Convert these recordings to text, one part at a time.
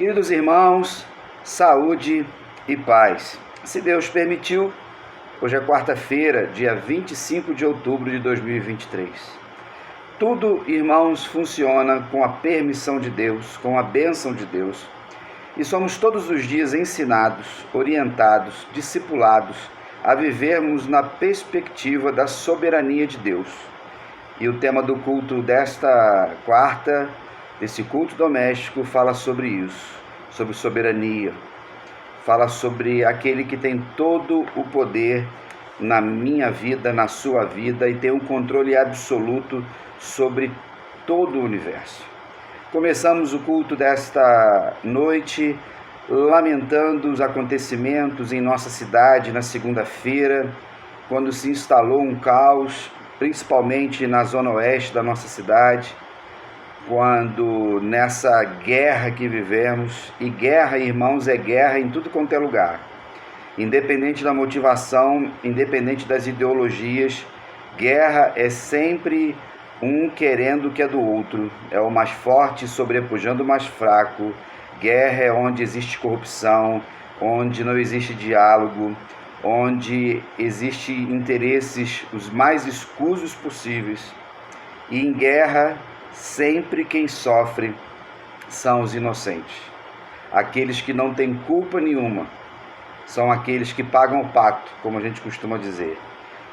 Queridos irmãos, saúde e paz. Se Deus permitiu, hoje é quarta-feira, dia 25 de outubro de 2023. Tudo, irmãos, funciona com a permissão de Deus, com a bênção de Deus. E somos todos os dias ensinados, orientados, discipulados a vivermos na perspectiva da soberania de Deus. E o tema do culto desta quarta, desse culto doméstico, fala sobre isso, sobre soberania. Fala sobre aquele que tem todo o poder na minha vida, na sua vida, e tem um controle absoluto sobre todo o universo. Começamos o culto desta noite lamentando os acontecimentos em nossa cidade na segunda-feira, quando se instalou um caos, principalmente na zona oeste da nossa cidade, quando nessa guerra que vivemos, e guerra, irmãos, é guerra em tudo quanto é lugar, independente da motivação, independente das ideologias, guerra é sempre um querendo o que é do outro, é o mais forte sobrepujando o mais fraco. Guerra é onde existe corrupção, onde não existe diálogo, onde existem interesses os mais escusos possíveis. E em guerra, sempre quem sofre são os inocentes. Aqueles que não têm culpa nenhuma, são aqueles que pagam o pato, como a gente costuma dizer.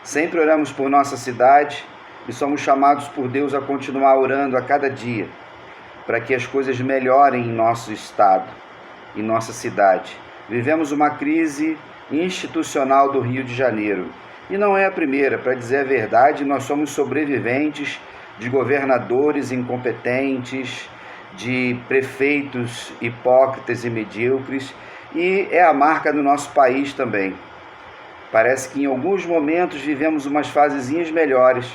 Sempre oramos por nossa cidade e somos chamados por Deus a continuar orando a cada dia, para que as coisas melhorem em nosso estado, em nossa cidade. Vivemos uma crise institucional do Rio de Janeiro. E não é a primeira, para dizer a verdade, nós somos sobreviventes de governadores incompetentes, de prefeitos hipócritas e medíocres, e é a marca do nosso país também. Parece que em alguns momentos vivemos umas fasezinhas melhores,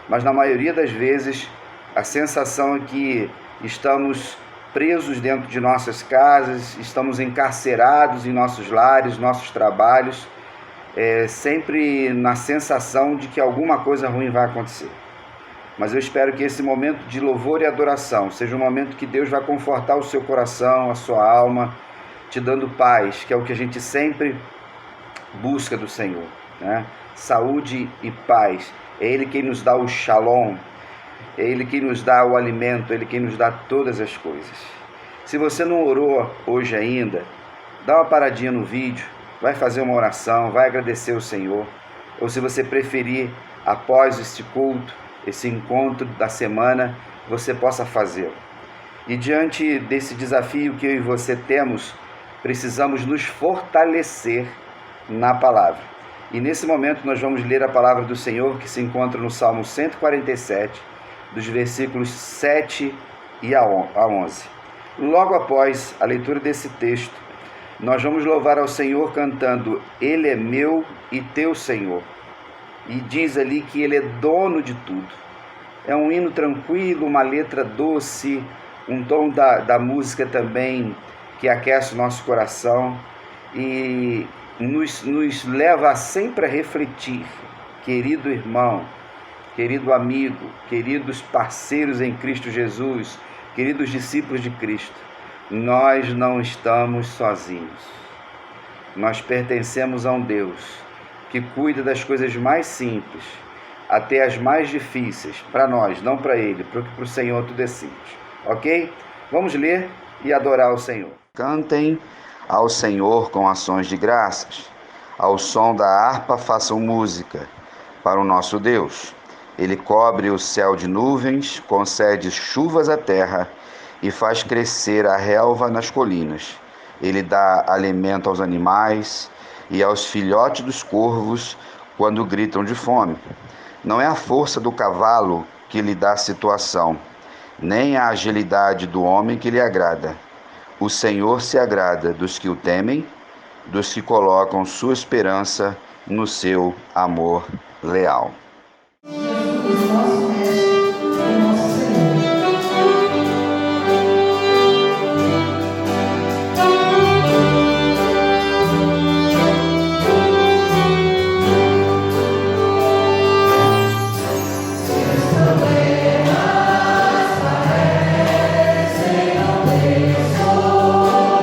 mas na maioria das vezes a sensação é que estamos presos dentro de nossas casas, estamos encarcerados em nossos lares, nossos trabalhos, sempre na sensação de que alguma coisa ruim vai acontecer. Mas eu espero que esse momento de louvor e adoração seja um momento que Deus vai confortar o seu coração, a sua alma, te dando paz, que é o que a gente sempre busca do Senhor, né? Saúde e paz. É Ele quem nos dá o shalom, é Ele quem nos dá o alimento, é Ele quem nos dá todas as coisas. Se você não orou hoje ainda, dá uma paradinha no vídeo, vai fazer uma oração, vai agradecer ao Senhor. Ou se você preferir, após este culto, esse encontro da semana, você possa fazê-lo. E diante desse desafio que eu e você temos, precisamos nos fortalecer na palavra. E nesse momento nós vamos ler a palavra do Senhor, que se encontra no Salmo 147, dos versículos 7 a 11. Logo após a leitura desse texto, nós vamos louvar ao Senhor cantando Ele é meu e teu Senhor. E diz ali que Ele é dono de tudo. É um hino tranquilo, uma letra doce, um tom da música também que aquece o nosso coração e nos leva sempre a refletir, querido irmão, querido amigo, queridos parceiros em Cristo Jesus, queridos discípulos de Cristo, nós não estamos sozinhos. Nós pertencemos a um Deus que cuida das coisas mais simples até as mais difíceis, para nós, não para Ele, porque para o Senhor tudo é simples. Ok? Vamos ler e adorar o Senhor. Cantem ao Senhor com ações de graças. Ao som da harpa façam música para o nosso Deus. Ele cobre o céu de nuvens, concede chuvas à terra e faz crescer a relva nas colinas. Ele dá alimento aos animais e aos filhotes dos corvos quando gritam de fome. Não é a força do cavalo que lhe dá situação, nem a agilidade do homem que lhe agrada. O Senhor se agrada dos que o temem, dos que colocam sua esperança no seu amor leal. Parece, não tem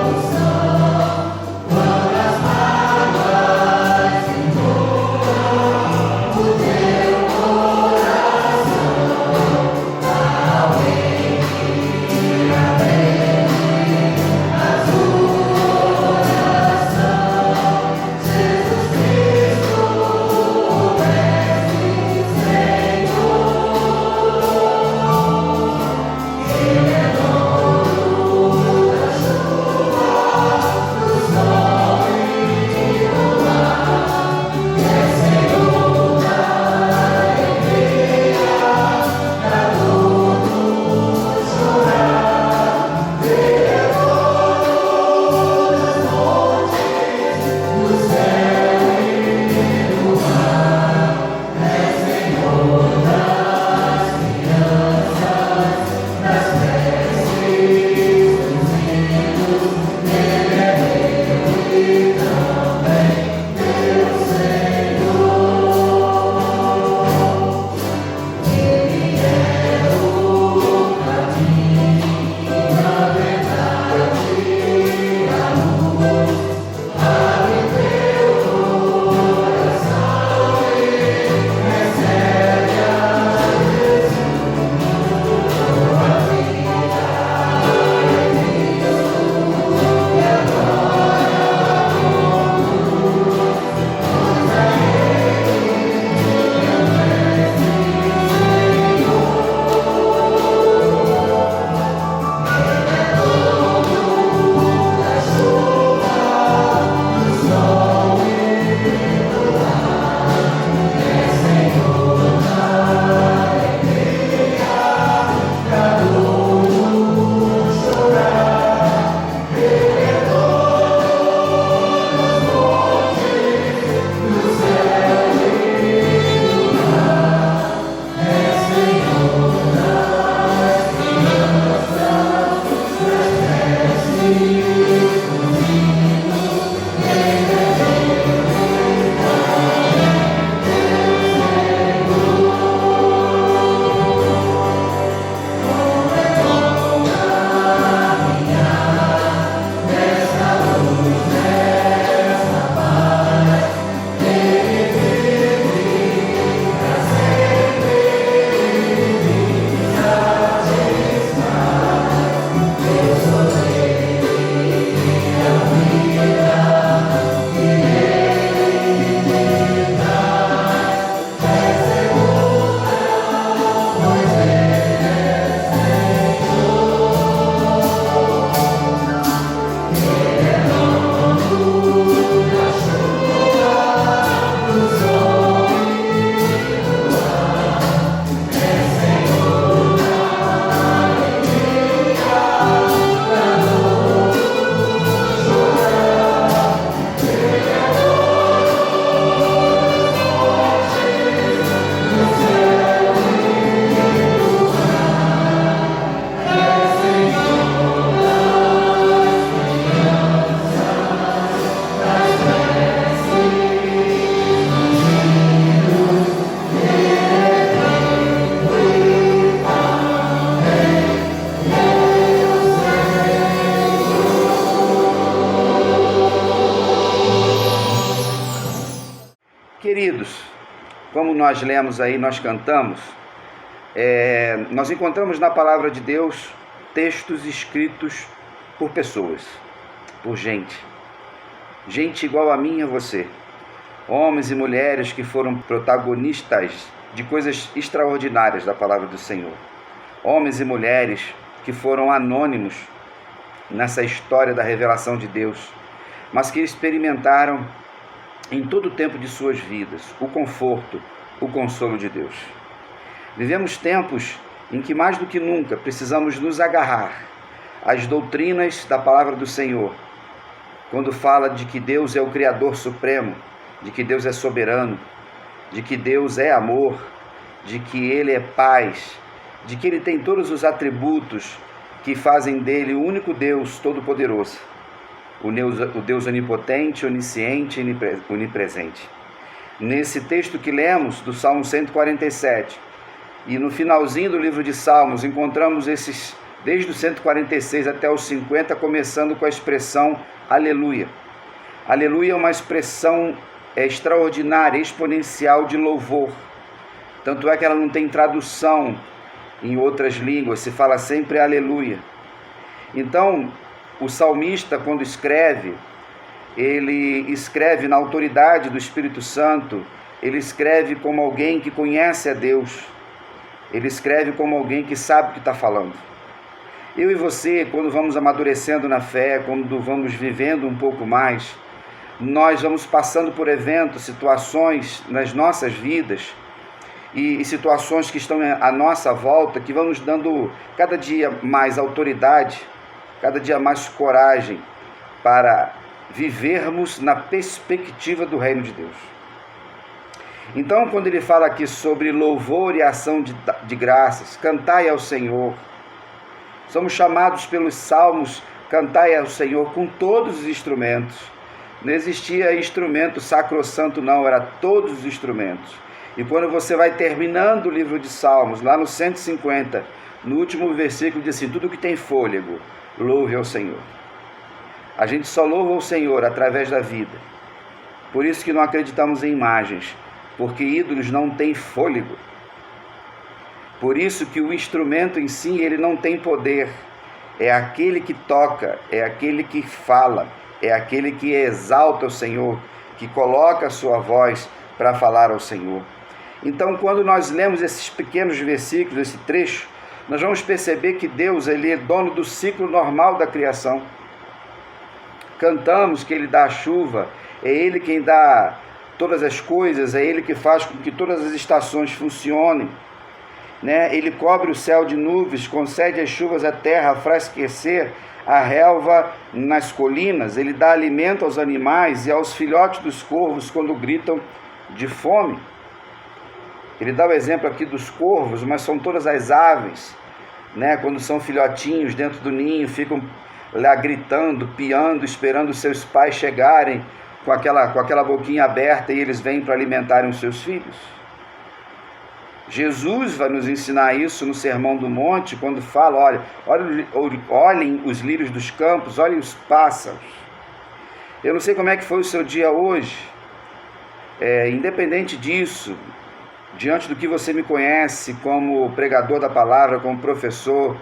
Queridos, como nós lemos aí, nós cantamos, nós encontramos na palavra de Deus textos escritos por pessoas, por gente igual a mim e a você, homens e mulheres que foram protagonistas de coisas extraordinárias da palavra do Senhor, homens e mulheres que foram anônimos nessa história da revelação de Deus, mas que experimentaram em todo o tempo de suas vidas o conforto, o consolo de Deus. Vivemos tempos em que mais do que nunca precisamos nos agarrar às doutrinas da palavra do Senhor, quando fala de que Deus é o Criador Supremo, de que Deus é soberano, de que Deus é amor, de que Ele é paz, de que Ele tem todos os atributos que fazem dele o único Deus todo-poderoso, o Deus onipotente, onisciente e onipresente. Nesse texto que lemos, do Salmo 147, e no finalzinho do livro de Salmos, encontramos esses, desde o 146 até os 50, começando com a expressão aleluia. Aleluia é uma expressão extraordinária, exponencial de louvor. Tanto é que ela não tem tradução em outras línguas, se fala sempre aleluia. Então, o salmista, quando escreve, ele escreve na autoridade do Espírito Santo, ele escreve como alguém que conhece a Deus, ele escreve como alguém que sabe o que está falando. Eu e você, quando vamos amadurecendo na fé, quando vamos vivendo um pouco mais, nós vamos passando por eventos, situações nas nossas vidas e situações que estão à nossa volta, que vão nos dando cada dia mais autoridade, cada dia mais coragem para vivermos na perspectiva do reino de Deus. Então, quando ele fala aqui sobre louvor e ação de graças, cantai ao Senhor, somos chamados pelos salmos, cantai ao Senhor com todos os instrumentos. Não existia instrumento sacrossanto não, era todos os instrumentos. E quando você vai terminando o livro de Salmos, lá no 150, no último versículo diz assim, tudo que tem fôlego, louve ao Senhor. A gente só louva ao Senhor através da vida. Por isso que não acreditamos em imagens, porque ídolos não têm fôlego. Por isso que o instrumento em si, ele não tem poder. É aquele que toca, é aquele que fala, é aquele que exalta o Senhor, que coloca a sua voz para falar ao Senhor. Então, quando nós lemos esses pequenos versículos, esse trecho, nós vamos perceber que Deus, ele é dono do ciclo normal da criação. Cantamos que Ele dá a chuva, é Ele quem dá todas as coisas, é Ele que faz com que todas as estações funcionem, né? Ele cobre o céu de nuvens, concede as chuvas à terra, faz crescer a relva nas colinas, Ele dá alimento aos animais e aos filhotes dos corvos quando gritam de fome. Ele dá o exemplo aqui dos corvos, mas são todas as aves, né? Quando são filhotinhos dentro do ninho, ficam lá gritando, piando, esperando os seus pais chegarem com aquela boquinha aberta e eles vêm para alimentarem os seus filhos. Jesus vai nos ensinar isso no Sermão do Monte, quando fala, olhem os lírios dos campos, olhem os pássaros. Eu não sei como é que foi o seu dia hoje, independente disso, diante do que você me conhece como pregador da palavra, como professor,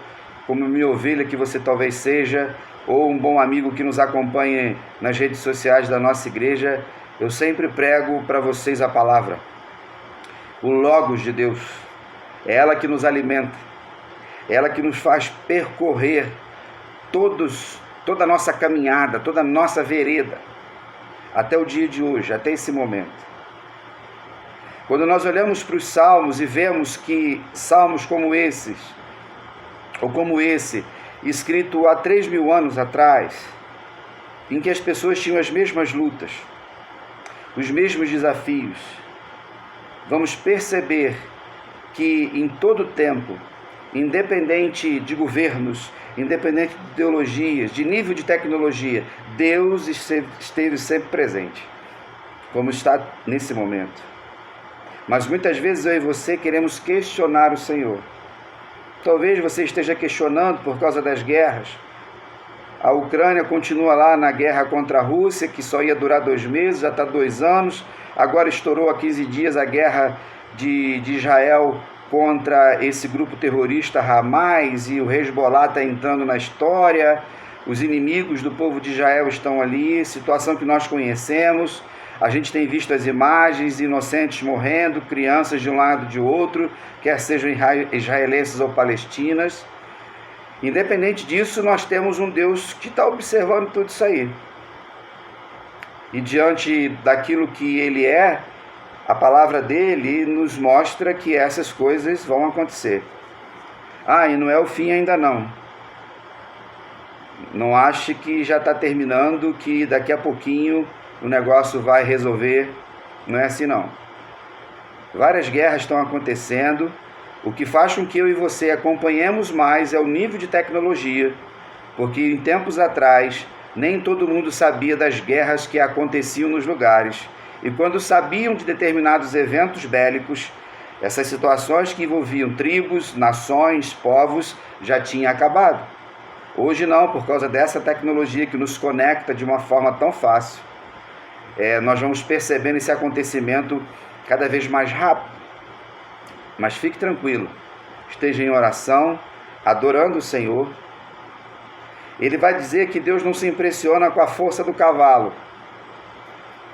como minha ovelha que você talvez seja, ou um bom amigo que nos acompanhe nas redes sociais da nossa igreja, eu sempre prego para vocês a palavra, o Logos de Deus. É ela que nos alimenta, é ela que nos faz percorrer toda a nossa caminhada, toda a nossa vereda, até o dia de hoje, até esse momento. Quando nós olhamos para os salmos e vemos que salmos como esses, ou como esse, escrito há 3.000 anos atrás, em que as pessoas tinham as mesmas lutas, os mesmos desafios, vamos perceber que em todo tempo, independente de governos, independente de ideologias, de nível de tecnologia, Deus esteve sempre presente, como está nesse momento. Mas muitas vezes eu e você queremos questionar o Senhor. Talvez você esteja questionando por causa das guerras, A Ucrânia continua lá na guerra contra a Rússia, que só ia durar 2 meses, já está 2 anos. Agora estourou há 15 dias a guerra de Israel contra esse grupo terrorista Hamas, e o Hezbollah está entrando na história. Os inimigos do povo de Israel estão ali, situação que nós conhecemos. A gente tem visto as imagens, inocentes morrendo, crianças de um lado e de outro, quer sejam israelenses ou palestinas. Independente disso, nós temos um Deus que está observando tudo isso aí. E diante daquilo que Ele é, a palavra dele nos mostra que essas coisas vão acontecer. E não é o fim ainda não. Não ache que já está terminando, que daqui a pouquinho o negócio vai resolver. Não é assim não. Várias guerras estão acontecendo. O que faz com que eu e você acompanhemos mais é o nível de tecnologia, porque em tempos atrás nem todo mundo sabia das guerras que aconteciam nos lugares, e quando sabiam de determinados eventos bélicos, essas situações que envolviam tribos, nações, povos, já tinham acabado. Hoje não, por causa dessa tecnologia que nos conecta de uma forma tão fácil. Nós vamos percebendo esse acontecimento cada vez mais rápido. Mas fique tranquilo, esteja em oração, adorando o Senhor. Ele vai dizer que Deus não se impressiona com a força do cavalo.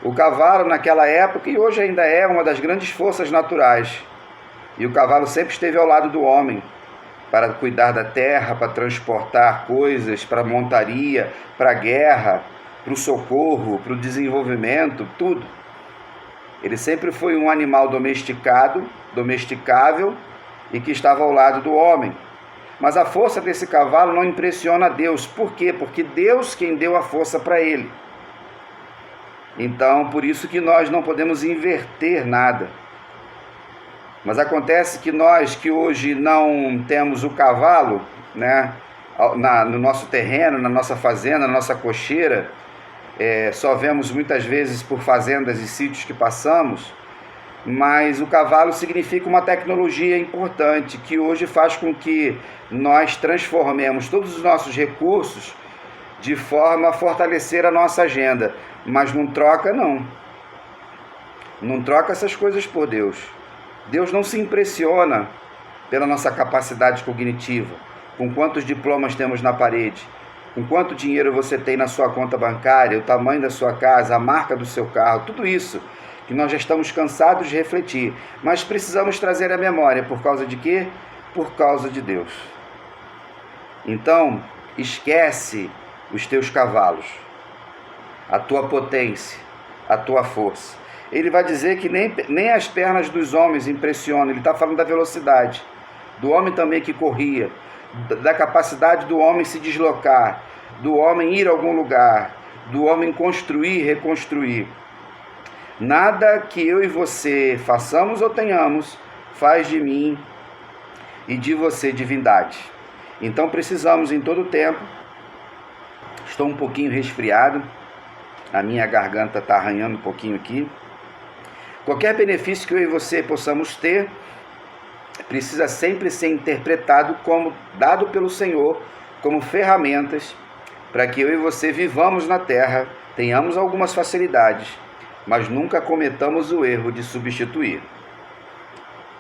O cavalo naquela época, e hoje ainda é, uma das grandes forças naturais. E o cavalo sempre esteve ao lado do homem, para cuidar da terra, para transportar coisas, para montaria, para a guerra, para o socorro, para o desenvolvimento, tudo. Ele sempre foi um animal domesticável e que estava ao lado do homem. Mas a força desse cavalo não impressiona a Deus. Por quê? Porque Deus quem deu a força para ele. Então, por isso que nós não podemos inverter nada. Mas acontece que nós que hoje não temos o cavalo, né, no nosso terreno, na nossa fazenda, na nossa cocheira, só vemos muitas vezes por fazendas e sítios que passamos, mas o cavalo significa uma tecnologia importante que hoje faz com que nós transformemos todos os nossos recursos de forma a fortalecer a nossa agenda, mas não troca não. Não troca essas coisas por Deus. Deus não se impressiona pela nossa capacidade cognitiva, com quantos diplomas temos na parede, com quanto dinheiro você tem na sua conta bancária, o tamanho da sua casa, a marca do seu carro, tudo isso que nós já estamos cansados de refletir, mas precisamos trazer à memória. Por causa de quê? Por causa de Deus. Então, esquece os teus cavalos, a tua potência, a tua força. Ele vai dizer que nem as pernas dos homens impressionam. Ele está falando da velocidade, do homem também que corria, da capacidade do homem se deslocar, do homem ir a algum lugar, do homem construir, reconstruir. Nada que eu e você façamos ou tenhamos faz de mim e de você divindade. Então precisamos em todo tempo. Estou um pouquinho resfriado, a minha garganta está arranhando um pouquinho aqui. Qualquer benefício que eu e você possamos ter precisa sempre ser interpretado como dado pelo Senhor, como ferramentas para que eu e você vivamos na terra, tenhamos algumas facilidades, mas nunca cometamos o erro de substituir.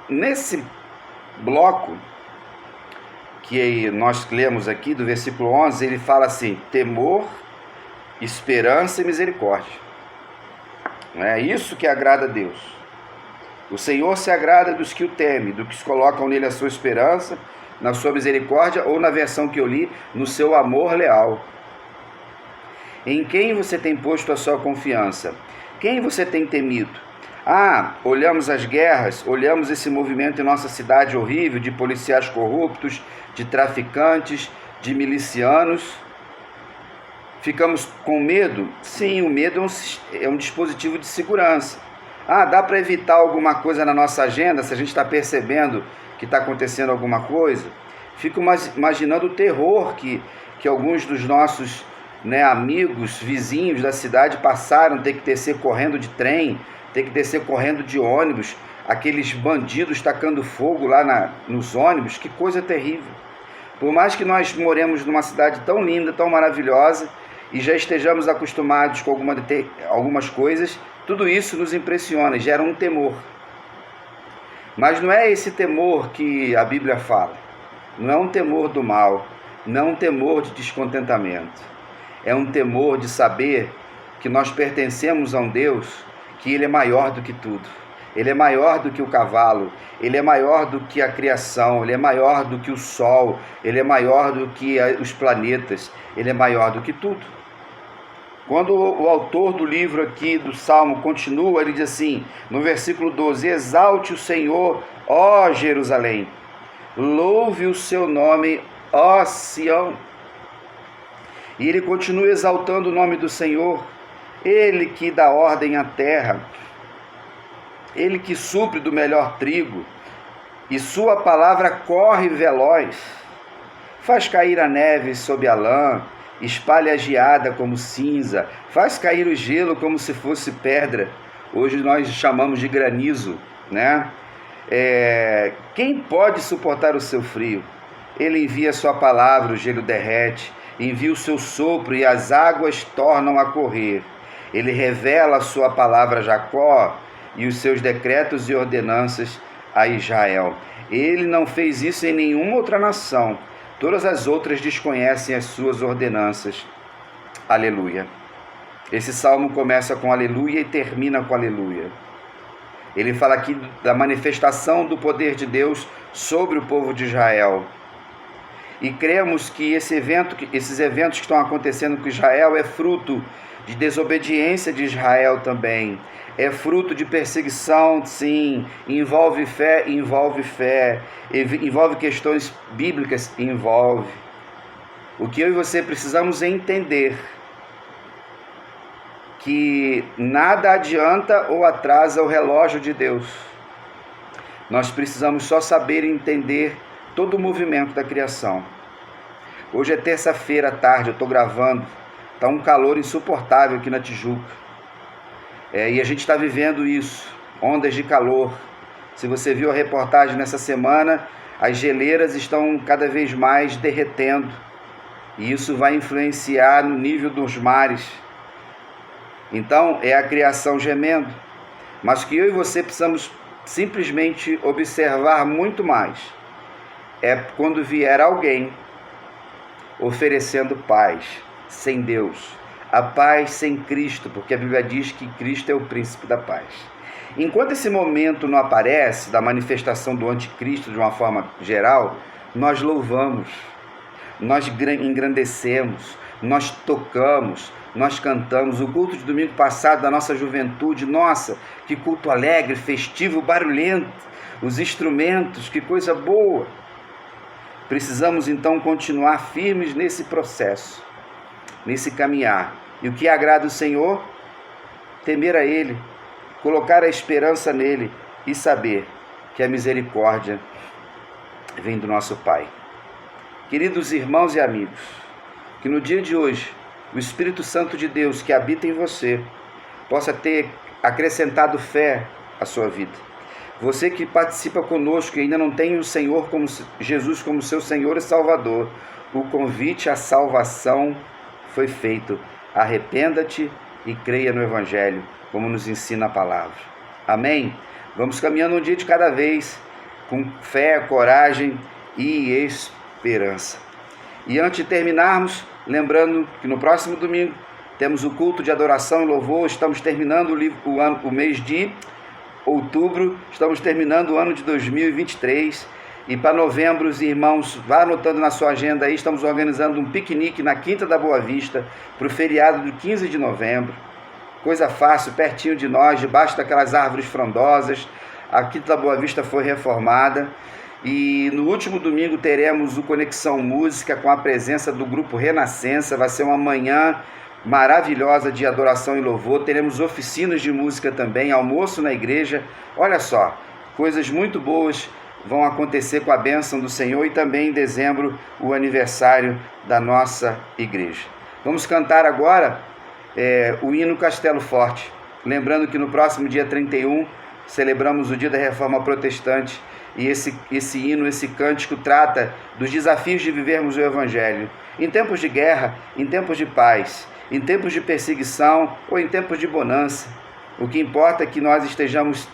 Nesse bloco que nós lemos aqui, do versículo 11, ele fala assim: temor, esperança e misericórdia. É isso que agrada a Deus. O Senhor se agrada dos que o temem, dos que colocam nele a sua esperança, na sua misericórdia, ou na versão que eu li, no seu amor leal. Em quem você tem posto a sua confiança? Quem você tem temido? Olhamos as guerras, olhamos esse movimento em nossa cidade horrível, de policiais corruptos, de traficantes, de milicianos. Ficamos com medo? Sim, o medo é um dispositivo de segurança. Dá para evitar alguma coisa na nossa agenda se a gente está percebendo que está acontecendo alguma coisa? Fico imaginando o terror que alguns dos nossos amigos, vizinhos da cidade passaram, ter que descer correndo de trem, ter que descer correndo de ônibus, aqueles bandidos tacando fogo lá nos ônibus. Que coisa terrível. Por mais que nós moremos numa cidade tão linda, tão maravilhosa, e já estejamos acostumados com algumas coisas, tudo isso nos impressiona e gera um temor. Mas não é esse temor que a Bíblia fala. Não é um temor do mal, não é um temor de descontentamento. É um temor de saber que nós pertencemos a um Deus que Ele é maior do que tudo. Ele é maior do que o cavalo, Ele é maior do que a criação, Ele é maior do que o sol, Ele é maior do que os planetas, Ele é maior do que tudo. Quando o autor do livro aqui do Salmo continua, ele diz assim, no versículo 12, exalte o Senhor, ó Jerusalém, louve o seu nome, ó Sião. E ele continua exaltando o nome do Senhor, Ele que dá ordem à terra, Ele que supre do melhor trigo, e sua palavra corre veloz, faz cair a neve sob a lã, espalha a geada como cinza, faz cair o gelo como se fosse pedra. Hoje nós chamamos de granizo, né? Quem pode suportar o seu frio? Ele envia a sua palavra, o gelo derrete, envia o seu sopro e as águas tornam a correr. Ele revela a sua palavra a Jacó e os seus decretos e ordenanças a Israel. Ele não fez isso em nenhuma outra nação. Todas as outras desconhecem as suas ordenanças. Aleluia. Esse salmo começa com aleluia e termina com aleluia. Ele fala aqui da manifestação do poder de Deus sobre o povo de Israel. E cremos que esses eventos que estão acontecendo com Israel é fruto de desobediência de Israel também. É fruto de perseguição, sim. Envolve fé, envolve questões bíblicas, envolve. O que eu e você precisamos entender que nada adianta ou atrasa o relógio de Deus. Nós precisamos só saber entender todo o movimento da criação. Hoje é terça-feira à tarde, eu estou gravando. Está um calor insuportável aqui na Tijuca. E a gente está vivendo isso, ondas de calor. Se você viu a reportagem nessa semana, as geleiras estão cada vez mais derretendo. E isso vai influenciar no nível dos mares. Então, é a criação gemendo. Mas que eu e você precisamos simplesmente observar muito mais. É quando vier alguém oferecendo paz sem Deus. A paz sem Cristo, porque a Bíblia diz que Cristo é o príncipe da paz. Enquanto esse momento não aparece, da manifestação do anticristo de uma forma geral, nós louvamos, nós engrandecemos, nós tocamos, nós cantamos. O culto de domingo passado da nossa juventude, nossa, que culto alegre, festivo, barulhento, os instrumentos, que coisa boa. Precisamos então continuar firmes nesse processo, nesse caminhar. E o que agrada o Senhor? Temer a Ele, colocar a esperança nele e saber que a misericórdia vem do nosso Pai. Queridos irmãos e amigos, que no dia de hoje o Espírito Santo de Deus que habita em você possa ter acrescentado fé à sua vida. Você que participa conosco e ainda não tem o Senhor como Jesus como seu Senhor e Salvador, o convite à salvação foi feito. Arrependa-te e creia no Evangelho, como nos ensina a palavra. Amém? Vamos caminhando um dia de cada vez, com fé, coragem e esperança. E antes de terminarmos, lembrando que no próximo domingo temos o culto de adoração e louvor. Estamos terminando o mês de outubro, estamos terminando o ano de 2023. E para novembro, os irmãos, vá anotando na sua agenda aí, estamos organizando um piquenique na Quinta da Boa Vista, para o feriado do 15 de novembro. Coisa fácil, pertinho de nós, debaixo daquelas árvores frondosas. A Quinta da Boa Vista foi reformada. E no último domingo teremos o Conexão Música com a presença do grupo Renascença. Vai ser uma manhã maravilhosa de adoração e louvor. Teremos oficinas de música também, almoço na igreja. Olha só, coisas muito boas vão acontecer com a bênção do Senhor. E também em dezembro o aniversário da nossa igreja. Vamos cantar agora o hino Castelo Forte. Lembrando que no próximo dia 31 celebramos o dia da Reforma Protestante e esse hino, esse cântico trata dos desafios de vivermos o Evangelho. Em tempos de guerra, em tempos de paz, em tempos de perseguição ou em tempos de bonança. O que importa é que nós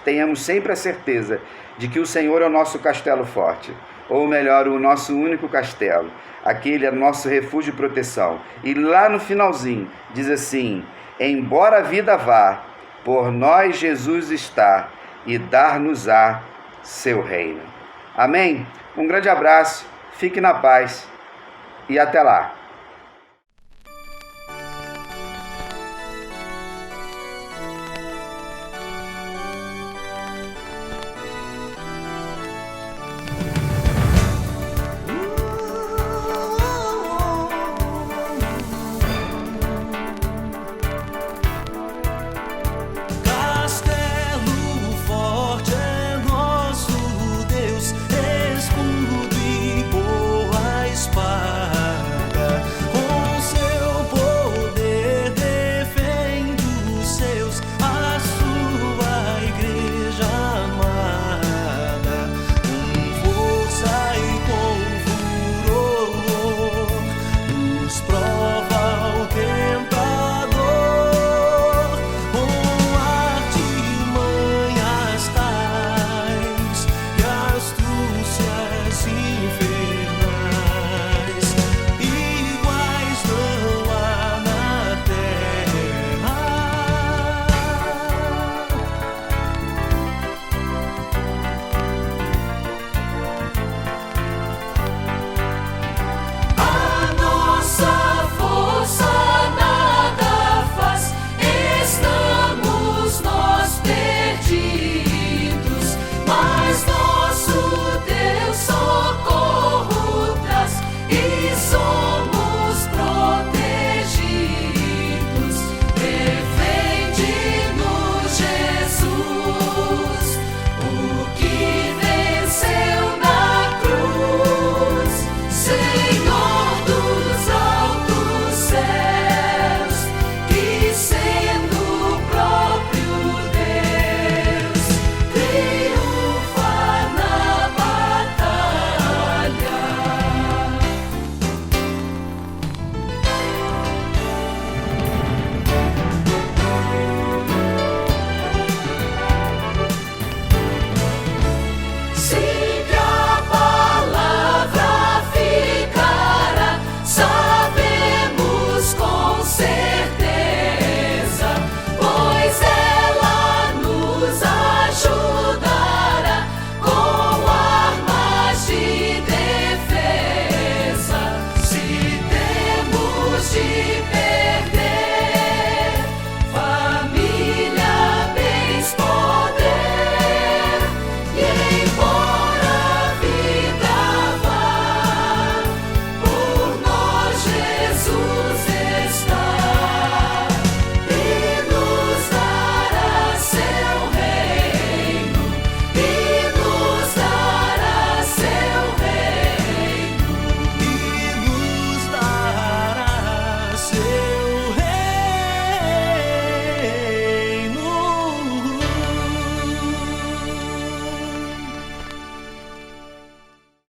tenhamos sempre a certeza de que o Senhor é o nosso castelo forte, ou melhor, o nosso único castelo. Aquele é nosso refúgio e proteção. E lá no finalzinho diz assim: embora a vida vá, por nós Jesus está, e dar-nos-á seu reino. Amém? Um grande abraço, fique na paz e até lá.